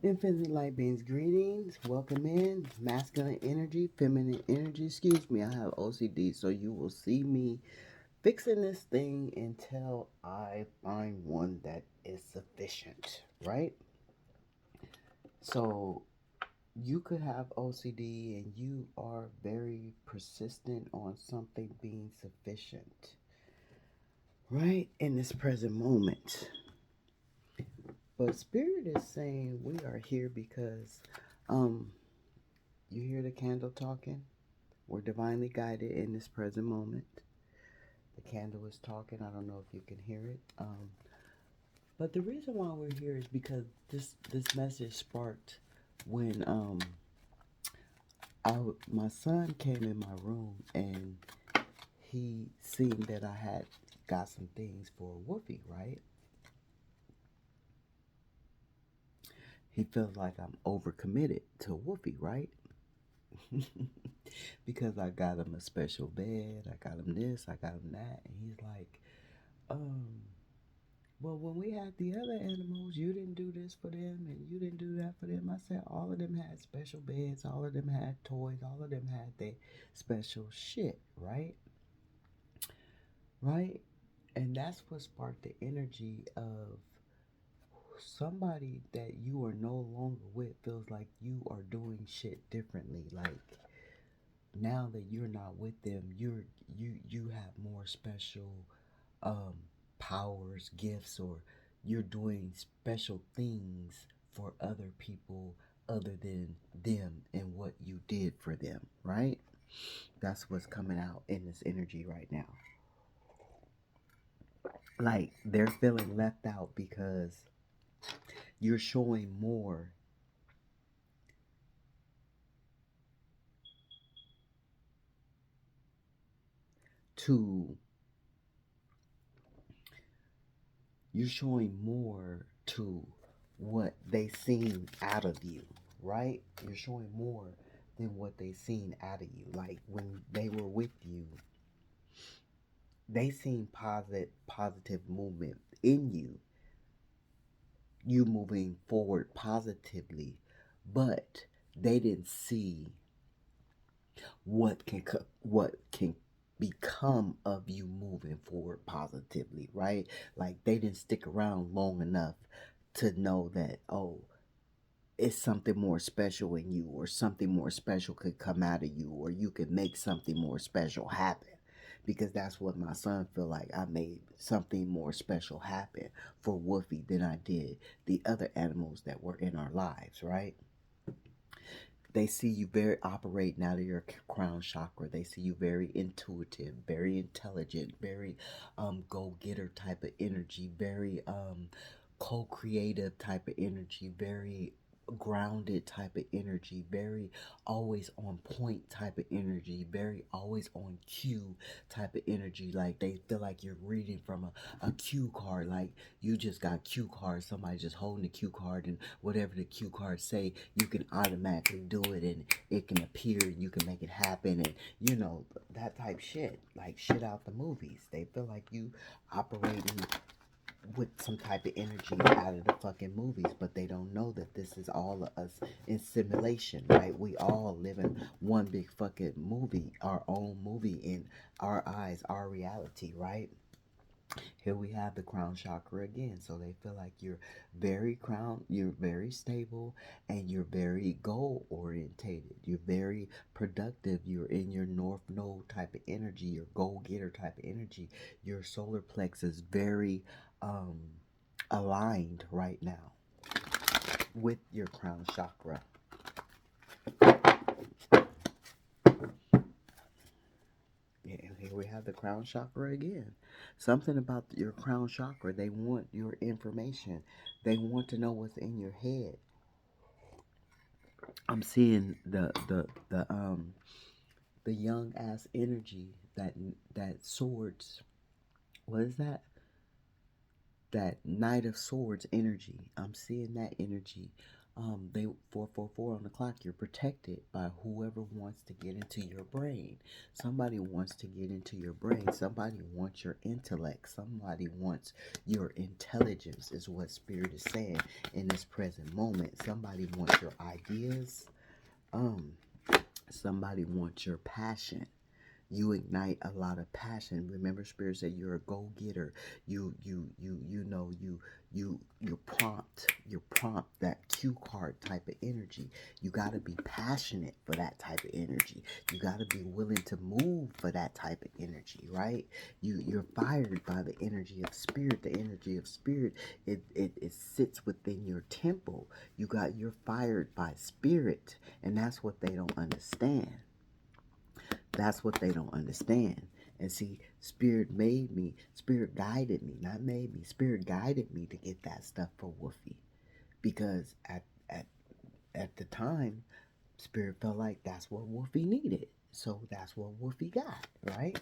Infinite light beings, greetings. Welcome in. Masculine energy, feminine energy. Excuse me, I have OCD, so you will see me fixing this thing until I find one that is sufficient, right? So you could have OCD and you are very persistent on something being sufficient, right? In this present moment. But Spirit is saying we are here because um you hear the candle talking? We're divinely guided in this present moment. The candle is talking. I don't know if you can hear it. But the reason why we're here is because this message sparked when my son came in my room and he seen that I had got some things for Woofy, right? He feels like I'm overcommitted to Woofy, right? Because I got him a special bed, I got him this, I got him that, and he's like, um, well, when we had the other animals, you didn't do this for them and you didn't do that for them. I said all of them had special beds, all of them had toys, all of them had their special shit, right? Right? And that's what sparked the energy of somebody that you are no longer with feels like you are doing shit differently. Like now that you're not with them, you have more special um, powers, gifts, or you're doing special things for other people other than them and what you did for them, right? That's what's coming out in this energy right now. Like they're feeling left out because you're showing more to you're showing more to what they seen out of you, right? You're showing more than what they seen out of you. Like when they were with you, they seen positive movement in you, you moving forward positively, but they didn't see what can become of you moving forward positively, right? Like they didn't stick around long enough to know that, oh, it's something more special in you, or something more special could come out of you, or you could make something more special happen. Because that's what my son feel like. I made something more special happen for Woofy than I did the other animals that were in our lives, right? They see you very operating out of your crown chakra. They see you very intuitive, very intelligent, very go-getter type of energy, very co-creative type of energy, very grounded type of energy, very always on point type of energy, very always on cue type of energy. Like they feel like you're reading from a cue card, like you just got cue cards, somebody just holding the cue card, and whatever the cue cards say, you can automatically do it and it can appear and you can make it happen, and you know, that type shit. Like shit out the movies. They feel like you operating with some type of energy out of the fucking movies, but they don't know that this is all of us in simulation, right? We all live in one big fucking movie, our own movie in our eyes, our reality, right? Here we have the crown chakra again. So they feel like you're very stable, and you're very goal orientated. You're very productive. You're in your north node type of energy, your goal getter type of energy. Your solar plex is very um, aligned right now with your crown chakra. Yeah, here we have the crown chakra again. Something about your crown chakra, they want your information. They want to know what's in your head. I'm seeing the young ass energy, that swords. What is that? That Knight of Swords energy. I'm seeing that energy They 444 on the clock. You're protected by whoever wants to get into your brain. Somebody wants to get into your brain. Somebody wants your intellect. Somebody wants your intelligence, is what Spirit is saying in this present moment. Somebody wants your ideas. Um, Somebody wants your passion. You ignite a lot of passion. Remember, Spirit said you're a go-getter. You prompt that cue card type of energy. You got to be passionate for that type of energy. You got to be willing to move for that type of energy, right? You're fired by the energy of Spirit. The energy of Spirit, it sits within your temple. You're fired by Spirit, and that's what they don't understand. That's what they don't understand. And see, Spirit made me, Spirit guided me, not made me. Spirit guided me to get that stuff for Woofy. Because at the time, Spirit felt like that's what Woofy needed. So that's what Woofy got, right?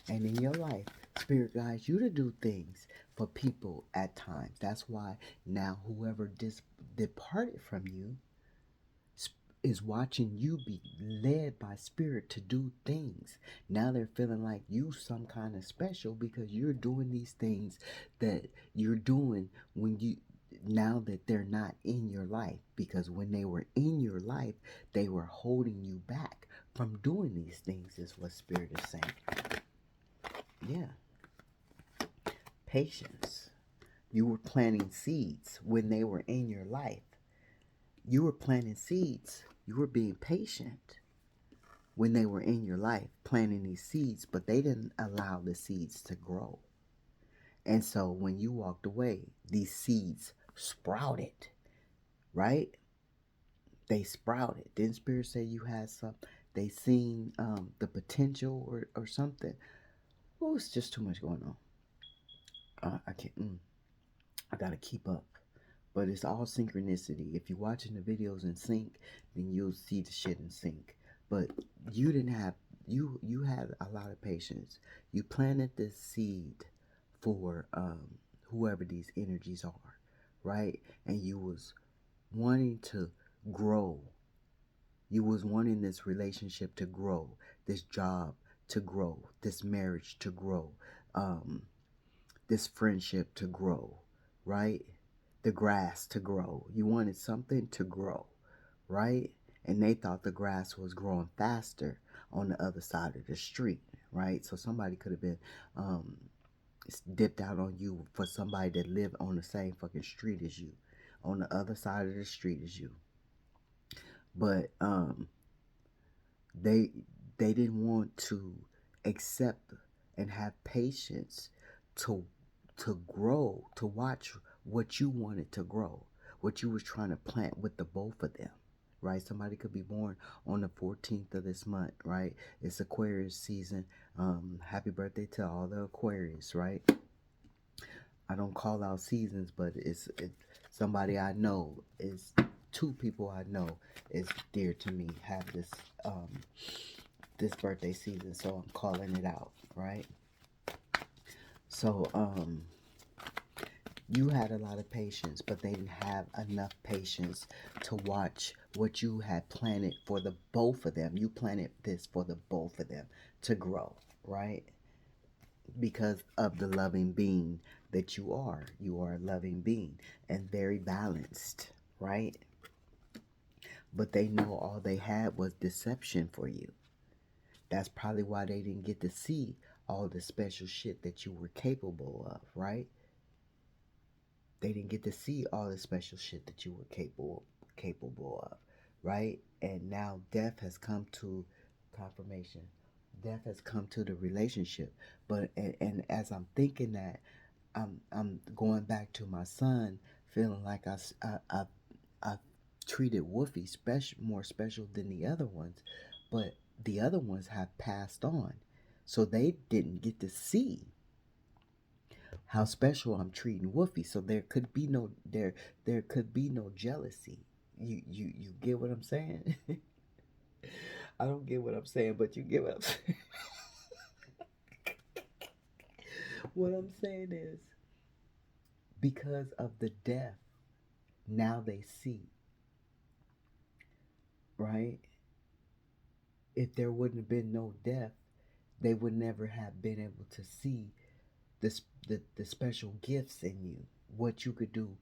And in your life, Spirit guides you to do things for people at times. That's why now whoever departed from you is watching you be led by Spirit to do things. Now they're feeling like you some kind of special because you're doing these things that you're doing when you now that they're not in your life, because when they were in your life they were holding you back from doing these things, is what Spirit is saying. Yeah. Patience. You were planting seeds when they were in your life. You were planting seeds. You were being patient when they were in your life, planting these seeds, but they didn't allow the seeds to grow. And so when you walked away, these seeds sprouted, right? They sprouted. Didn't Spirit say you had some? They seen the potential or something. Oh, it's just too much going on. I can't. I gotta keep up. But it's all synchronicity. If you're watching the videos in sync, then you'll see the shit in sync. But you didn't have you had a lot of patience. You planted this seed for whoever these energies are, right? And you was wanting to grow. You was wanting this relationship to grow, this job to grow, this marriage to grow, this friendship to grow, right? The grass to grow. You wanted something to grow, right? And they thought the grass was growing faster on the other side of the street, right? So somebody could have been dipped out on you for somebody that lived on the same fucking street as you, on the other side of the street as you. But they didn't want to accept and have patience to grow, to watch what you wanted to grow, what you was trying to plant with the both of them, right? Somebody could be born on the 14th of this month, right? It's Aquarius season. Happy birthday to all the Aquarius, right? I don't call out seasons, but it's somebody I know, is two people I know is dear to me, have this birthday season, so I'm calling it out, right? So you had a lot of patience, but they didn't have enough patience to watch what you had planted for the both of them. You planted this for the both of them to grow, right? Because of the loving being that you are. You are a loving being and very balanced, right? But they know all they had was deception for you. That's probably why they didn't get to see all the special shit that you were capable of, right? They didn't get to see all the special shit that you were capable of, right? And now death has come to confirmation. Death has come to the relationship. But and as I'm thinking that, I'm going back to my son, feeling like I treated Woofy more special than the other ones, but the other ones have passed on, so they didn't get to see how special I'm treating Woofy. So there could be no jealousy. You get what I'm saying? I don't get what I'm saying, but you get what I'm saying. What I'm saying is, Because of the death, now they see, right? If there wouldn't have been no death, they would never have been able to see the special gifts in you, what you could do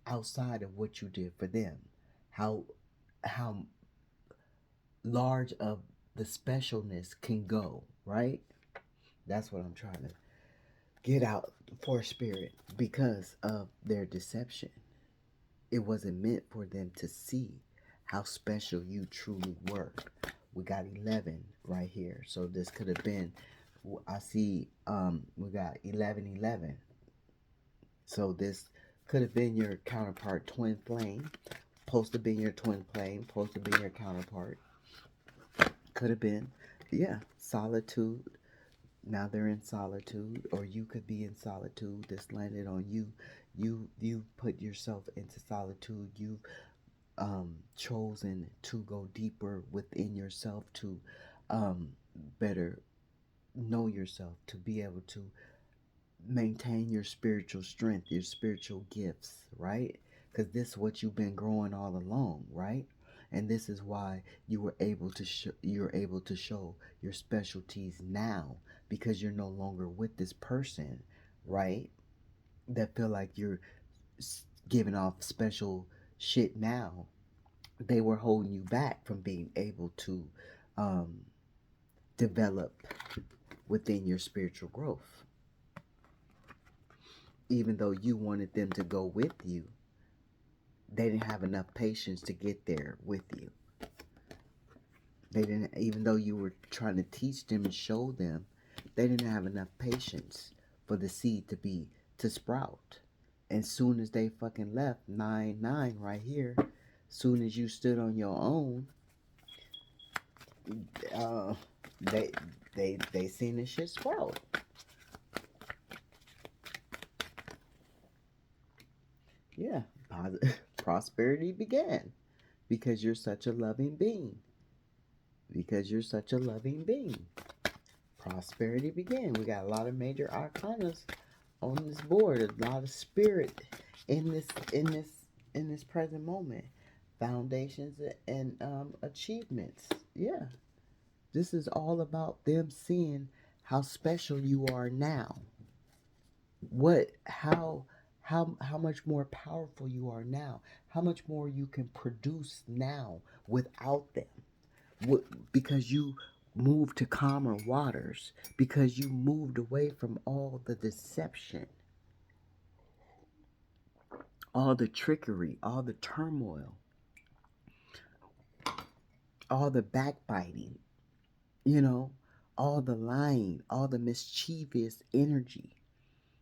outside of what you did for them, how how large of the specialness can go, right? That's what I'm trying to get out for spirit. Because of their deception, it wasn't meant for them to see how special you truly were. We got 11 right here, so this could have been, I see we got 1111, so this could have been your counterpart twin flame, supposed to be your twin flame, supposed to be your counterpart, could have been, yeah, solitude. Now they're in solitude, or you could be in solitude. This landed on you. You put yourself into solitude. You've chosen to go deeper within yourself, to better know yourself, to be able to maintain your spiritual strength, your spiritual gifts, right? Because this is what you've been growing all along, right? And this is why you were able to you're able to show your specialties now, because you're no longer with this person, right? That feel like you're giving off special shit now. They were holding you back from being able to um, develop within your spiritual growth. Even though you wanted them to go with you, they didn't have enough patience to get there with you. They didn't, even though you were trying to teach them and show them, they didn't have enough patience for the seed to sprout. And soon as they fucking left, 9-9 right here, soon as you stood on your own, they seen this shit sprout. Yeah, prosperity began because you're such a loving being. Because you're such a loving being. Prosperity began. We got a lot of major arcanas on this board, a lot of spirit in this present moment. Foundations and achievements. Yeah. This is all about them seeing how special you are now. How much more powerful you are now. How much more you can produce now without them. Because you moved to calmer waters. Because you moved away from all the deception, all the trickery, all the turmoil, all the backbiting, all the lying, all the mischievous energy.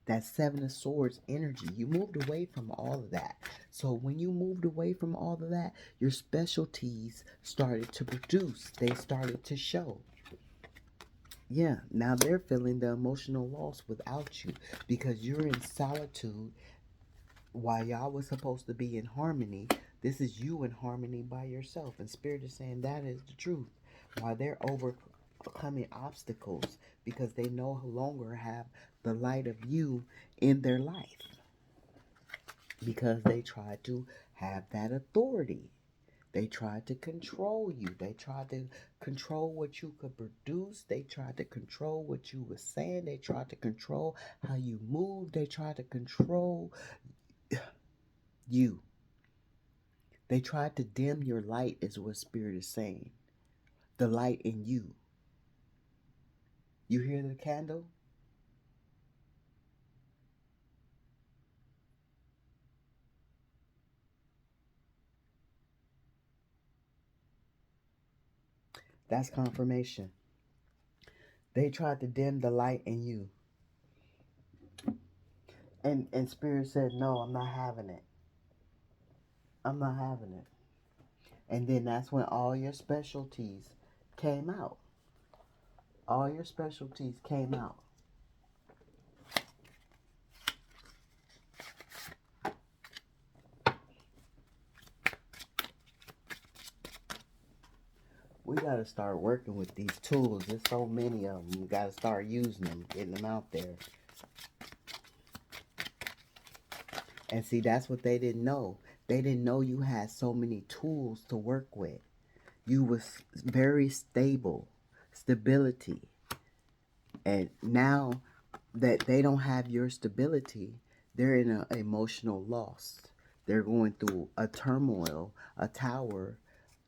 That Seven of Swords energy. You moved away from all of that. So when you moved away from all of that, your specialties started to produce. They started to show. Yeah, now they're feeling the emotional loss without you, because you're in solitude while y'all was supposed to be in harmony. This is you in harmony by yourself. And Spirit is saying that is the truth. While they're overcoming obstacles because they no longer have the light of you in their life. Because they tried to have that authority. They tried to control you. They tried to control what you could produce. They tried to control what you were saying. They tried to control how you moved. They tried to control you. They tried to dim your light, is what Spirit is saying. The light in you. You hear the candle? That's confirmation. They tried to dim the light in you. And Spirit said, no, I'm not having it. I'm not having it. And then that's when all your specialties came out. All your specialties came out. We got to start working with these tools. There's so many of them. We got to start using them, getting them out there. And see, that's what they didn't know. They didn't know you had so many tools to work with. You was very stable, stability. And now that they don't have your stability, they're in an emotional loss. They're going through a turmoil, a tower,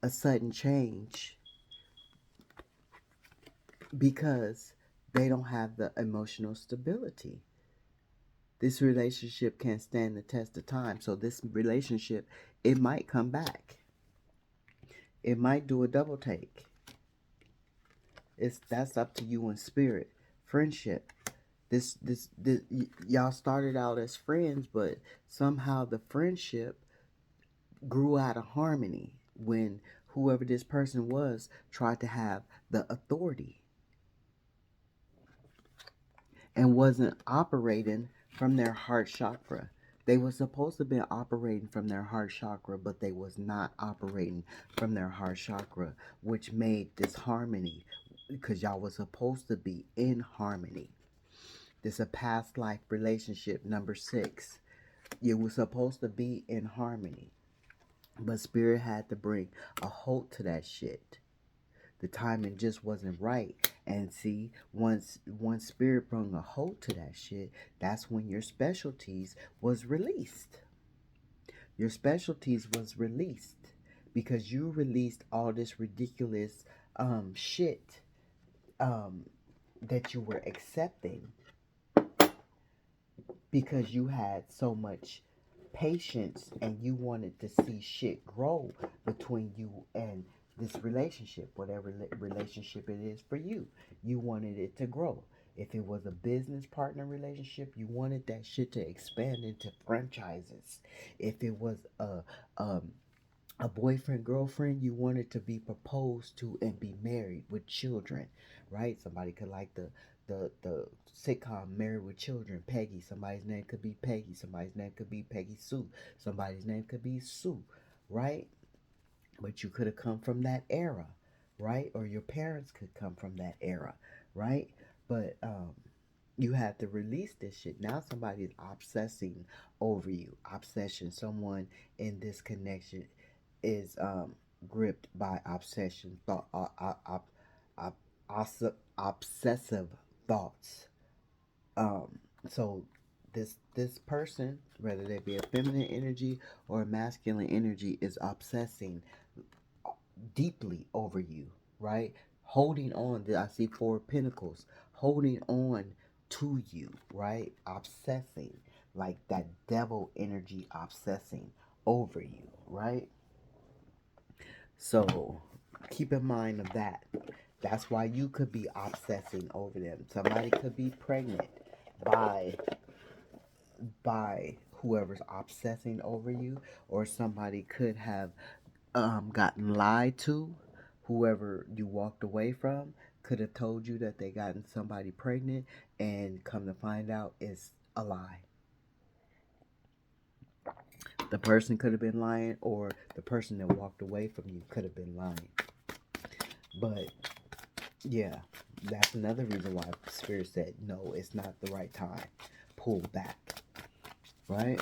a sudden change because they don't have the emotional stability. This relationship can't stand the test of time. So this relationship, it might come back. It might do a double take. That's up to you in spirit. Friendship. This y'all started out as friends, but somehow the friendship grew out of harmony when whoever this person was tried to have the authority and wasn't operating from their heart chakra. They were supposed to be operating from their heart chakra, but they was not operating from their heart chakra, which made this harmony because y'all was supposed to be in harmony. This is a past life relationship, number 6. You were supposed to be in harmony, but spirit had to bring a halt to that shit. The timing just wasn't right. And see, once spirit brought a halt to that shit, that's when your specialties was released. Your specialties was released because you released all this ridiculous shit that you were accepting because you had so much patience and you wanted to see shit grow between you and this relationship, whatever relationship it is for you. You wanted it to grow. If it was a business partner relationship, you wanted that shit to expand into franchises. If it was um, a boyfriend, girlfriend, you wanted to be proposed to and be married with children, right? Somebody could like the sitcom Married with Children, Peggy. Somebody's name could be Peggy. Somebody's name could be Peggy Sue. Somebody's name could be Sue, right? But you could have come from that era, right? Or your parents could come from that era, right? But you have to release this shit. Now somebody's obsessing over you. Obsession. Someone in this connection is gripped by obsession, thought, obsessive thoughts. Um, so this person, whether they be a feminine energy or a masculine energy, is obsessing deeply over you, right? Holding on. I see 4 of Pentacles, holding on to you, right? Obsessing, like that devil energy, obsessing over you, right? So keep in mind of that. That's why you could be obsessing over them. Somebody could be pregnant by whoever's obsessing over you, or somebody could have gotten lied to. Whoever you walked away from could have told you that they gotten somebody pregnant, and come to find out it's a lie. The person could have been lying, or the person that walked away from you could have been lying. But yeah, that's another reason why Spirit said, no, it's not the right time. Pull back. Right?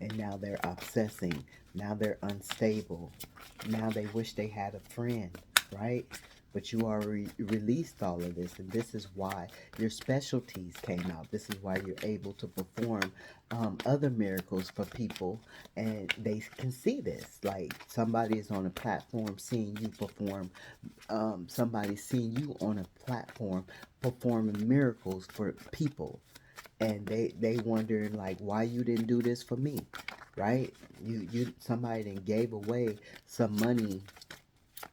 And now they're obsessing. Now they're unstable. Now they wish they had a friend. Right? But you already released all of this. And this is why your specialties came out. This is why you're able to perform other miracles for people. And they can see this. Like somebody is on a platform seeing you perform. Somebody's seeing you on a platform performing miracles for people. And they wondering like why you didn't do this for me, right? You somebody then gave away some money,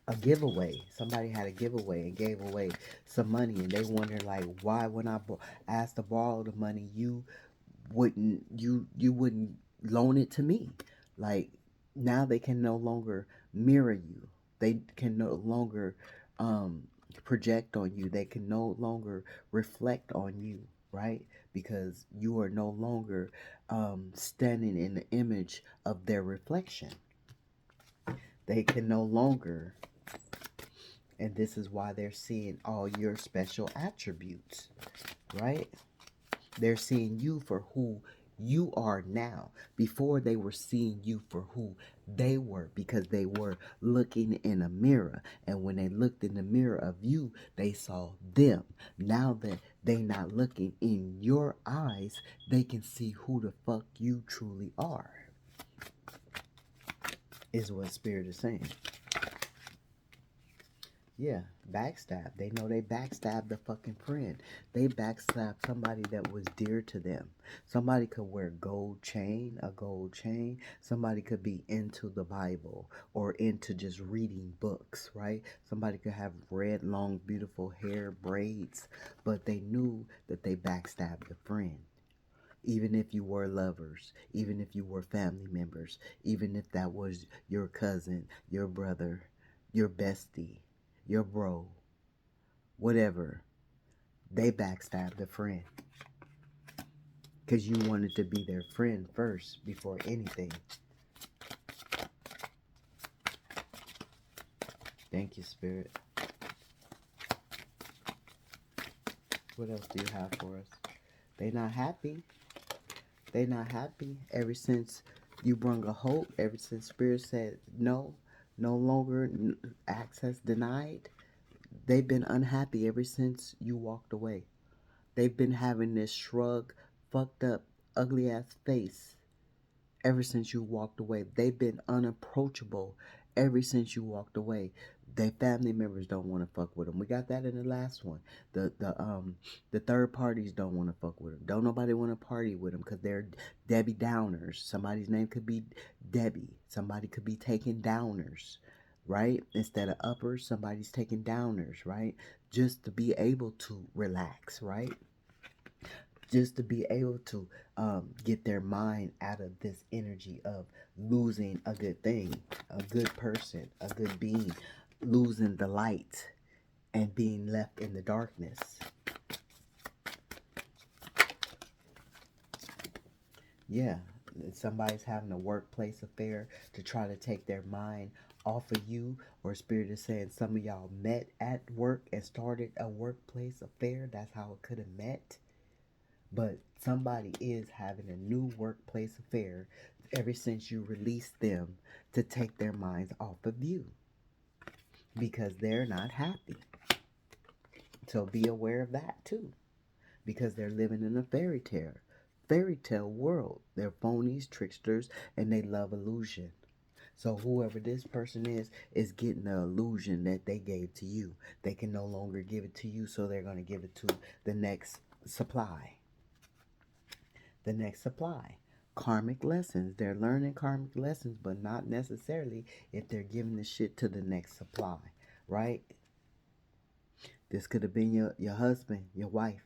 a giveaway. Somebody had a giveaway and gave away some money, and they wonder like why when I asked to borrow the money, you wouldn't loan it to me. Like now they can no longer mirror you. They can no longer project on you. They can no longer reflect on you, right? Because you are no longer standing in the image of their reflection. They can no longer, and this is why they're seeing all your special attributes, right? They're seeing you for who you are now. Before, they were seeing you for who they were, because they were looking in a mirror. And when they looked in the mirror of you, they saw them. Now that they not looking in your eyes, they can see who the fuck you truly are, is what Spirit is saying. Yeah, backstab. They know they backstabbed the fucking friend. They backstabbed somebody that was dear to them. Somebody could wear a gold chain. Somebody could be into the Bible or into just reading books, right? Somebody could have red, long, beautiful hair, braids, but they knew that they backstabbed a friend. Even if you were lovers, even if you were family members, even if that was your cousin, your brother, your bestie, your bro, whatever, they backstabbed a friend. Because you wanted to be their friend first before anything. Thank you, Spirit. What else do you have for us? They not happy. They not happy. Ever since you brung a hope, ever since Spirit said no, no longer access denied, they've been unhappy ever since you walked away. They've been having this shrug, fucked up, ugly ass face ever since you walked away. They've been unapproachable ever since you walked away. Their family members don't want to fuck with them. We got that in the last one. The third parties don't want to fuck with them. Don't nobody want to party with them because they're Debbie Downers. Somebody's name could be Debbie. Somebody could be taking downers, right? Instead of uppers, somebody's taking downers, right? Just to be able to relax, right? Just to be able to get their mind out of this energy of losing a good thing, a good person, a good being, losing the light and being left in the darkness. Yeah, somebody's having a workplace affair to try to take their mind off of you, or Spirit is saying some of y'all met at work and started a workplace affair. That's how it could have met. But somebody is having a new workplace affair ever since you released them to take their minds off of you, because they're not happy. So be aware of that too, because they're living in a fairy tale world. They're phonies, tricksters, and they love illusion. So whoever this person is getting the illusion that they gave to you. They can no longer give it to you, so they're going to give it to the next supply. The next supply. Karmic lessons. They're learning karmic lessons, but not necessarily if they're giving the shit to the next supply, right? This could have been your husband, your wife.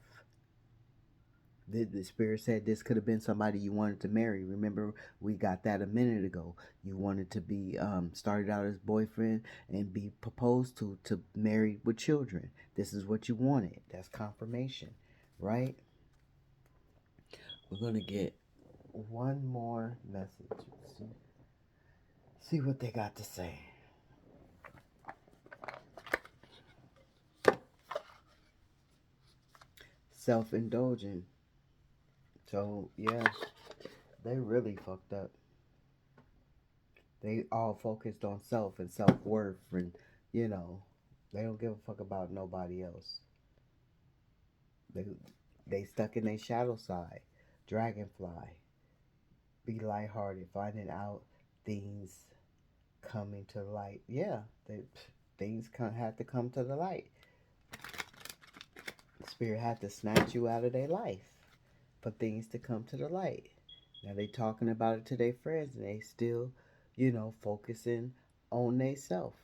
The Spirit said this could have been somebody you wanted to marry. Remember, we got that a minute ago. You wanted to be started out as boyfriend and be proposed to married with children. This is what you wanted. That's confirmation, right? We're gonna get one more message. See what they got to say. Self-indulgent. So yeah, they really fucked up. They all focused on self and self-worth, and you know, they don't give a fuck about nobody else. They they stuck in their shadow side. Dragonfly. Be lighthearted, finding out things coming to light. Yeah, things had to come to the light. Spirit had to snatch you out of their life for things to come to the light. Now they talking about it to their friends, and they still, focusing on they self.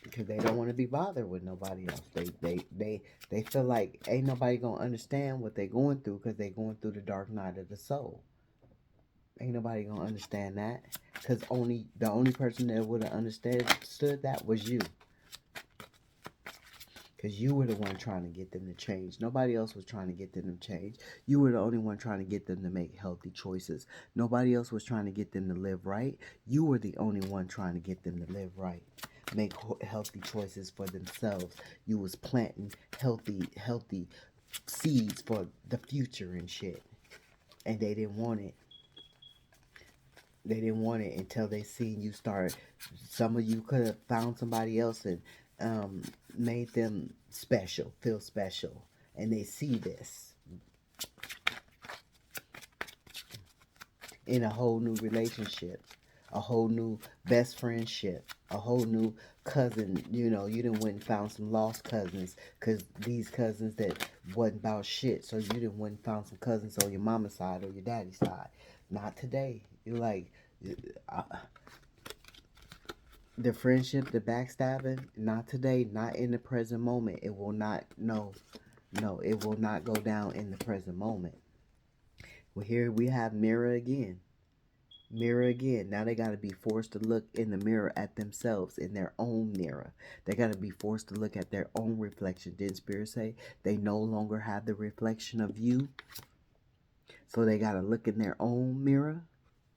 Because they don't want to be bothered with nobody else. They feel like ain't nobody gonna understand what they going through, because they going through the dark night of the soul. Ain't nobody gonna understand that, because the only person that would have understood that was you. Because you were the one trying to get them to change. Nobody else was trying to get them to change. You were the only one trying to get them to make healthy choices. Nobody else was trying to get them to live right. You were the only one trying to get them to live right. make healthy choices for themselves. You was planting healthy seeds for the future and shit. And they didn't want it. They didn't want it until they seen you start. Some of you could have found somebody else and made them special, feel special. And they see this in a whole new relationship, a whole new best friendship, a whole new cousin. You know, you done went and found some lost cousins because these cousins that wasn't about shit. So you done went and found some cousins on your mama's side or your daddy's side. Not today. You're like, uh, the friendship, the backstabbing, not today, not in the present moment. It will not, no, it will not go down in the present moment. Well, here we have mirror again. Mirror again. Now they got to be forced to look in the mirror at themselves, in their own mirror. They got to be forced to look at their own reflection. Didn't Spirit say they no longer have the reflection of you? So they got to look in their own mirror?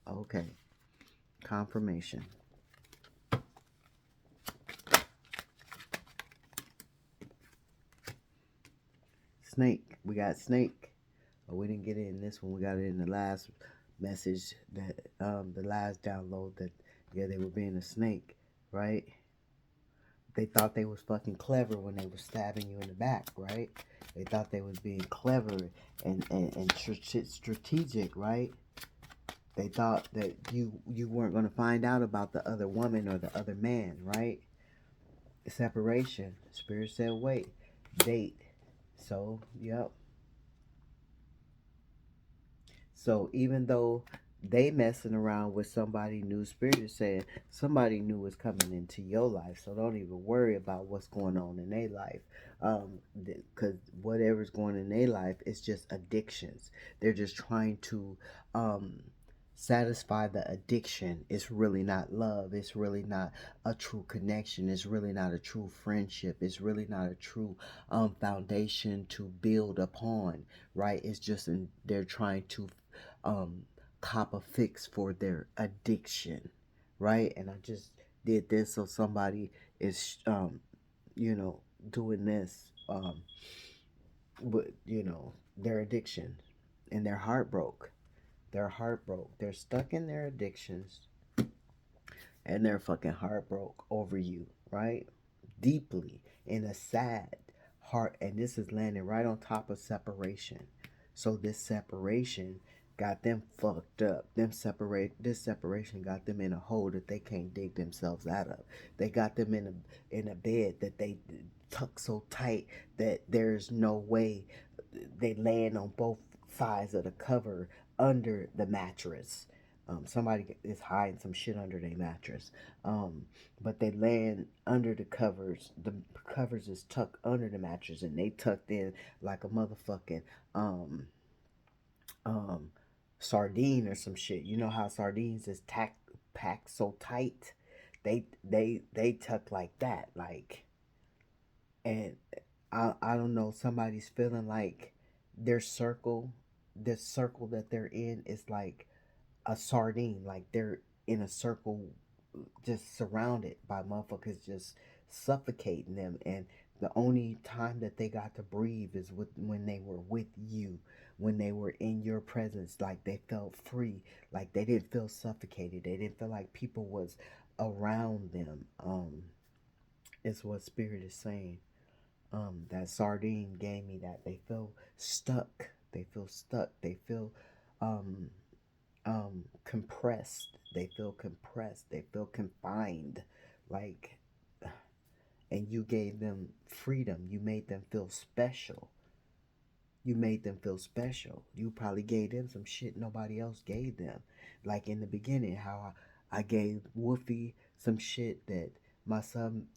Okay. Confirmation. Snake. We got snake. Oh, we didn't get it in this one. We got it in the last message, that the last download, that yeah, they were being a snake, right? They thought they was fucking clever when they were stabbing you in the back, right? They thought they was being clever and strategic, right? They thought that you weren't going to find out about the other woman or the other man, right? Separation. Spirit said, wait, date. So, yep. So even though they messing around with somebody new, Spirit is saying somebody new is coming into your life. So don't even worry about what's going on in their life. Because whatever's going in their life is just addictions. They're just trying to satisfy the addiction. It's really not love. It's really not a true connection. It's really not a true friendship. It's really not a true foundation to build upon, right? It's just they're trying to cop a fix for their addiction, right? And I just did this so somebody is you know, doing this with, you know, their addiction, and their heart broke. Their heart broke. They're stuck in their addictions, and their fucking heart broke over you, right? Deeply, in a sad heart. And this is landing right on top of separation. So this separation got them fucked up. This separation got them in a hole that they can't dig themselves out of. They got them in a bed that they tuck so tight that there's no way. They land on both sides of the cover under the mattress. Somebody is hiding some shit under their mattress. But they land under the covers. The covers is tucked under the mattress, and they tucked in like a motherfucking um sardine or some shit. You know how sardines is packed so tight? They tuck like that, like. And I don't know, somebody's feeling like their circle, this circle that they're in is like a sardine, like they're in a circle just surrounded by motherfuckers just suffocating them. And the only time that they got to breathe is when they were with you, when they were in your presence. Like they felt free, like they didn't feel suffocated, they didn't feel like people was around them. Is what Spirit is saying. That sardine gave me that. They feel stuck. They feel stuck. They feel um compressed. They feel compressed. They feel confined. Like, and you gave them freedom. You made them feel special. You made them feel special. You probably gave them some shit nobody else gave them. Like in the beginning, how I gave Wolfie some shit that my son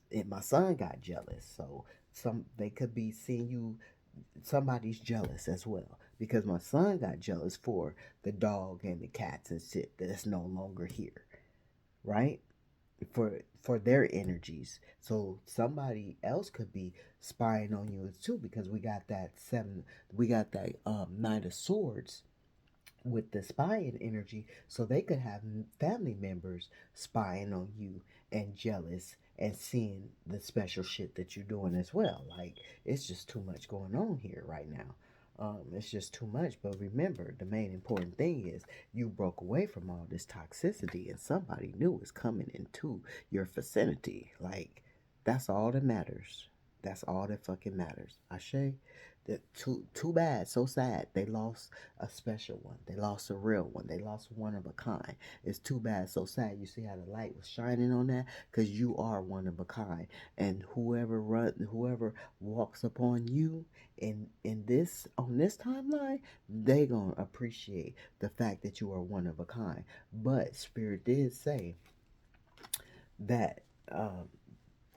got jealous. So they could be seeing you, somebody's jealous as well, because my son got jealous for the dog and the cats and shit that's no longer here, right? For their energies. So somebody else could be spying on you too, because we got that Knight of Swords with the spying energy. So they could have family members spying on you and jealous and seeing the special shit that you're doing as well. Like, it's just too much going on here right now. It's just too much. But remember, the main important thing is you broke away from all this toxicity and somebody new is coming into your vicinity. Like, that's all that matters. That's all that fucking matters. Ashe, that too bad, so sad. They lost a special one. They lost a real one. They lost one of a kind. It's too bad, so sad. You see how the light was shining on that? Because you are one of a kind. And whoever walks upon you in this on this timeline, they gonna appreciate the fact that you are one of a kind. But Spirit did say that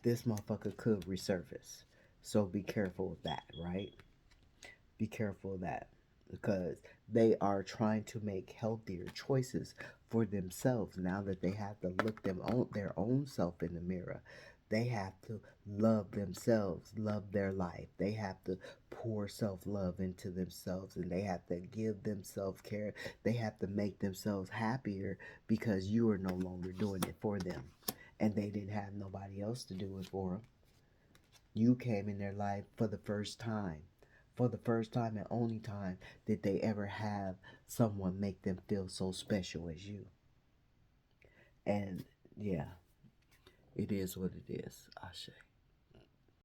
this motherfucker could resurface. So be careful of that, right? Be careful of that because they are trying to make healthier choices for themselves now that they have to look their own self in the mirror. They have to love themselves, love their life. They have to pour self-love into themselves and they have to give themselves care. They have to make themselves happier because you are no longer doing it for them. And they didn't have nobody else to do it for them. You came in their life for the first time. For the first time and only time did they ever have someone make them feel so special as you. And yeah, it is what it is, Ashe.